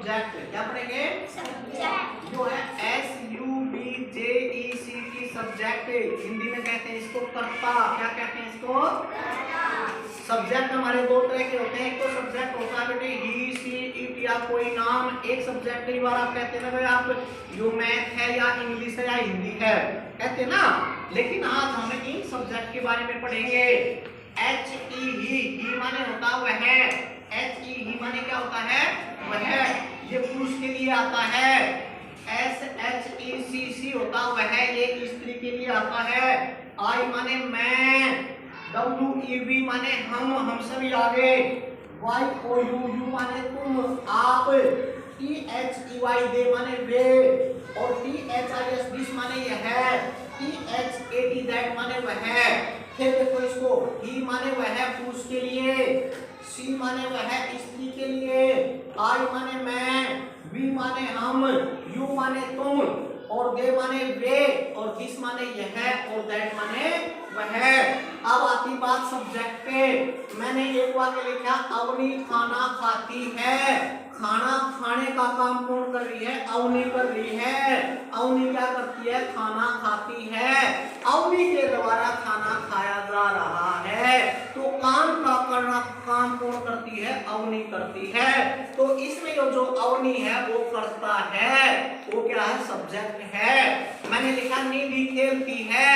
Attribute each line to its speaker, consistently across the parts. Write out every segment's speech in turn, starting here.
Speaker 1: Subject. क्या पढ़ेंगे? Subject. जो है SUBJECT सब्जेक्ट, हिंदी में कहते हैं इसको कर्ता। क्या कहते हैं इसको? सब्जेक्ट हमारे दो तरह के होते हैं, एक तो सब्जेक्ट होता है बेटे ही सी इट या कोई नाम, एक सब्जेक्ट कई बार आप कहते हैं ना भाई आप यो मैथ है या इंग्लिश है या हिंदी है कहते हैं ना, लेकिन आज हम इन सब्जेक्ट के बारे में पढ़ेंगे। ही माने होता है वह, ही माने क्या होता है? वह, ये पुरुष के लिए आता है। SHECC होता है वह, ये स्त्री के लिए आता है। I माने मैं, WEV माने हम सभी आगे, YOU माने तुम आप, THEY दे माने वे, और THIS दिस माने यह, THAT दैट माने वह। फिर देखो इसको, ही माने वह पुरुष के लिए, सी माने वह स्त्री के लिए, आई माने मैं, वी माने हम, यू माने तुम, और दे माने वे, और दिस माने यह, और दैट माने वह। अब आती बात सब्जेक्ट पे। मैंने एक वाक्य लिखा, अवनी खाना खाती है। खाना खाने का काम कौन कर रही है? अवनी कर रही है। अवनी क्या करती है? खाना खाती है। अवनी के द्वारा खाना खाया जा रहा है, तो काम का करना काम कौन करती है? अवनी करती है। तो इसमें जो अवनी है वो करता है, वो क्या है? सब्जेक्ट है। मैंने लिखा निधि खेलती है।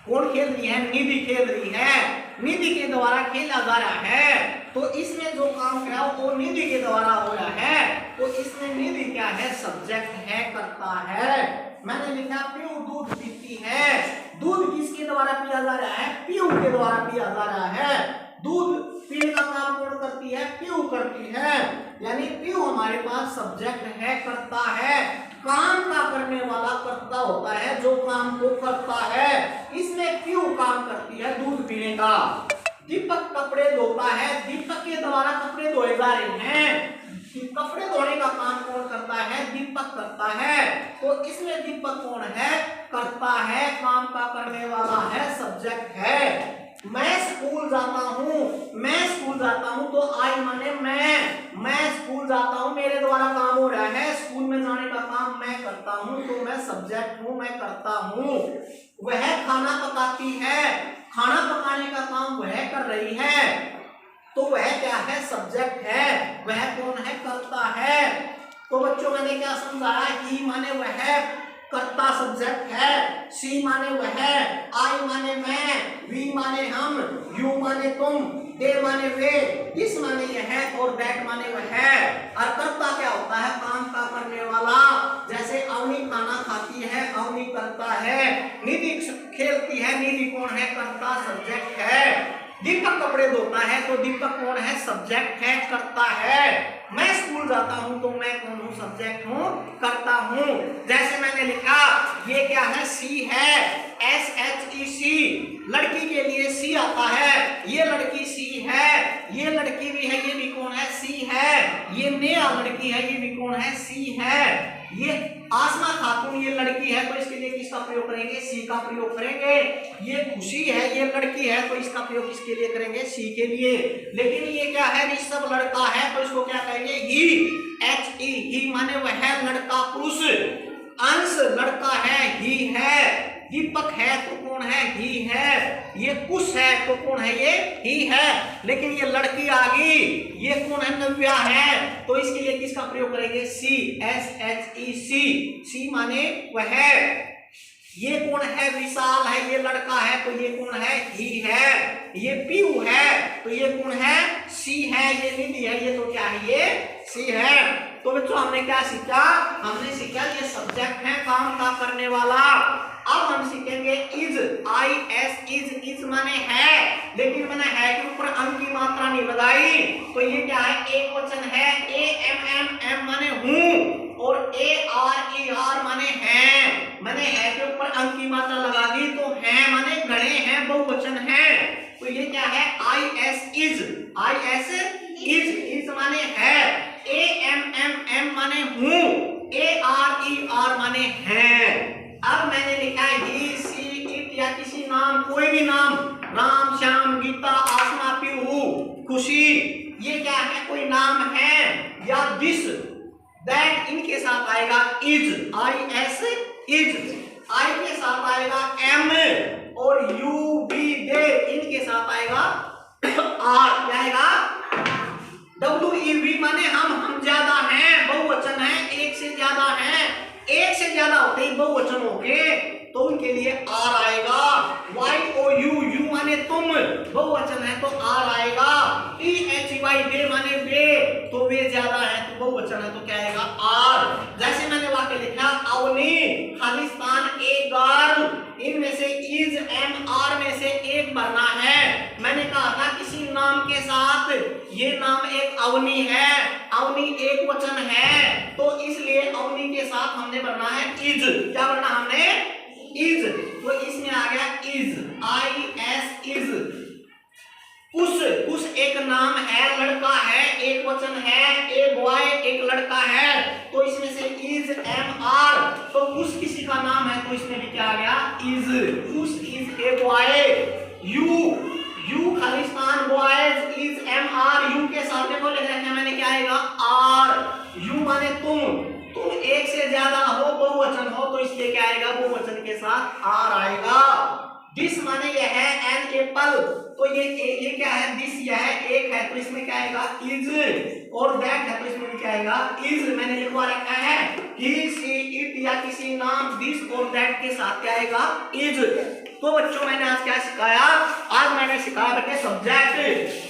Speaker 1: कौन खेल रही है? निधि खेल रही है। निधि के द्वारा खेला जा रहा है, तो इसमें जो काम किया वो निधि के द्वारा हो रहा है, तो इसमें निधि क्या है? सब्जेक्ट है, करता है। मैंने लिखा पीयू दूध पीती है। दूध किसके द्वारा पिया जा रहा है? पीयू के द्वारा पिया जा रहा है। दूध पीने का काम कौन करती है? पीयू करती है। यानी पीयू हमारे पास सब्जेक्ट है, करता है। काम का करने वाला कर्ता होता है जो काम को करता है। इसमें पीयू काम करती है दूध पीने का। दीपक कपड़े धोता है। दीपक के द्वारा कपड़े धोए जा रहे हैं। कपड़े धोने का काम कौन करता है? दीपक करता है। तो इसमें दीपक कौन है? करता है, काम का करने वाला है, सब्जेक्ट है। मैं स्कूल जाता हूँ। मैं स्कूल जाता हूँ तो आई माने मैं स्कूल जाता हूँ, मेरे द्वारा काम हो रहा है। स्कूल में जाने का काम मैं करता हूँ, तो मैं सब्जेक्ट हूँ, मैं करता हूँ। वह खाना पकाती है। खाना पकाने का काम वह कर रही है, तो वह क्या है? सब्जेक्ट है। वह कौन है? करता है। तो बच्चों मैंने क्या समझाया? ही माने वह, कर्ता सब्जेक्ट है, सी माने वह, आई माने मैं, वी माने हम, यू माने तुम, दे माने वे, इस माने यह, और दैट माने वह। और कर्ता क्या होता है? काम का करने वाला। जैसे अवनी खाना खाती है, अवनी करता है। निधि खेलती है, निधि कौन है? कर्ता सब्जेक्ट है। दीपक कपड़े धोता है, तो दीपक कौन है? सब्जेक्ट है, करता है। मैं स्कूल जाता हूं, तो मैं कौन हूं? सब्जेक्ट हूं, करता हूं। जैसे मैंने लिखा, ये क्या है? सी है, SHEC। लड़की के लिए सी आता है। ये लड़की सी है, ये लड़की भी है, ये भी कौन है? सी है। ये नया लड़की है, ये भी कौन है? सी है। ये आसमा खातून, ये लड़की है, तो इसके लिए किसका प्रयोग करेंगे? सी का प्रयोग करेंगे। ये खुशी है, ये लड़की है, तो इसका प्रयोग किसके लिए करेंगे? सी के लिए। लेकिन ये क्या है? ऋषभ लड़का है, तो इसको क्या कहेंगे? ही, HE। ही माने वह लड़का पुरुष। अंश लड़का है, ही है। दीपक है, तो कौन है? ही है। ये कुश है, तो कौन है? ये ही है। लेकिन ये लड़की आ गई, ये कौन है? नव्या है, तो इसके लिए किसका प्रयोग करेंगे? सी, SHEC। सी माने वह। ये कौन है? विशाल है, ये लड़का है, तो ये कौन है? ही है। ये पीयू है, तो ये कौन है? सी है। ये निधि है, ये तो क्या है? ये सी है। तो बच्चों हमने क्या सीखा? हमने सीखा ये सब्जेक्ट है, काम का करने वाला। अब हम सीखेंगे इज, इज माने है, लेकिन मैंने है के ऊपर अम की मात्रा नहीं लगाई, तो ये क्या है? एक वचन है। AMM माने हूं, और ARER माने हैं। मैंने है के ऊपर अम की मात्रा लगा दी, तो है माने गणे हैं, बहुवचन है। तो ये क्या है? IS इज माने है। AMM माने हूं, ARER माने हैं। अब मैंने लिखा है ही, सी, इट या किसी नाम, कोई भी नाम, राम, श्याम, गीता, आसमा, पीहू, खुशी, ये क्या है? कोई नाम है। या दिस, दैट इनके साथ आएगा इज, IS इज, आई के साथ आएगा एम, और यू बी दे इनके साथ आएगा आर, क्या आएगा WEV माने हम ज्यादा हैं, बहुवचन है, एक से ज्यादा है, एक से ज्यादा होते ही बहुवचन होंगे तो उनके लिए आर आएगा। YOU यू माने तुम, बहुवचन है तो आर आएगा। THY दे माने वे, तो वे ज्यादा है तो बहुवचन है तो क्या आएगा आर। जैसे मैंने वाक्य लिखा अवनी, खालिस्तान, एक गर्ल, इनमें से इज एम आर में से एक भरना है। मैंने कहा था किसी नाम के साथ ये नाम एक अवनी है, अवनी एक वचन है तो इसलिए अवनी के साथ हमने भरना है इज, क्या भरना हमने इज, तो इसमें आ गया इज, IS इज। उस एक नाम है, लड़का है, एक वचन है, एक बॉय एक लड़का है तो इसमें से इज एम आर, तो उस किसी का नाम है तो इसमें भी क्या आ गया इज, उस is a boy. You Khalistan, boys, is M R, you के साथ में लिख रखा मैंने क्या आएगा आर। यू माने तुम एक से ज्यादा हो, बहुवचन हो तो इसलिए क्या आएगा बहुवचन के साथ आर आएगा। दिस माने यह है एन एप्पल, तो ये क्या है दिस, यह एक है तो इसमें क्या आएगा इज, और दैट है तो इसमें भी क्या आएगा इज। मैंने लिखवा रखा है ही सी इट या किसी नाम दिस और दैट के साथ क्या आएगा इज। तो बच्चों मैंने आज क्या सिखाया, आज मैंने सिखाया बेटे सब्जेक्ट।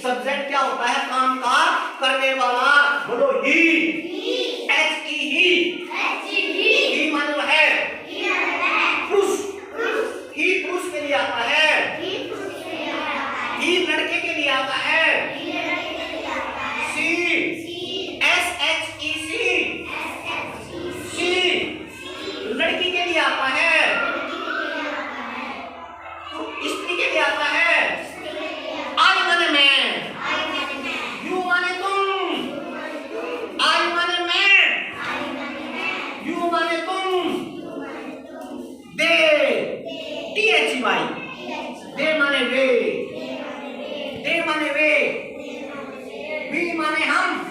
Speaker 1: सब्जेक्ट क्या होता है काम का करने वाला, बोलो ही, HE ही माने है पुरुष, ही पुरुष के लिए आता है, ही लड़के के लिए आता है, सी लड़की के लिए आता है, स्त्री के लिए आता है, आई माने मैं, यू माने तुम, आई माने मैं, यू माने तुम, दे, THY दे माने वे, दे माने वे, वी माने हम,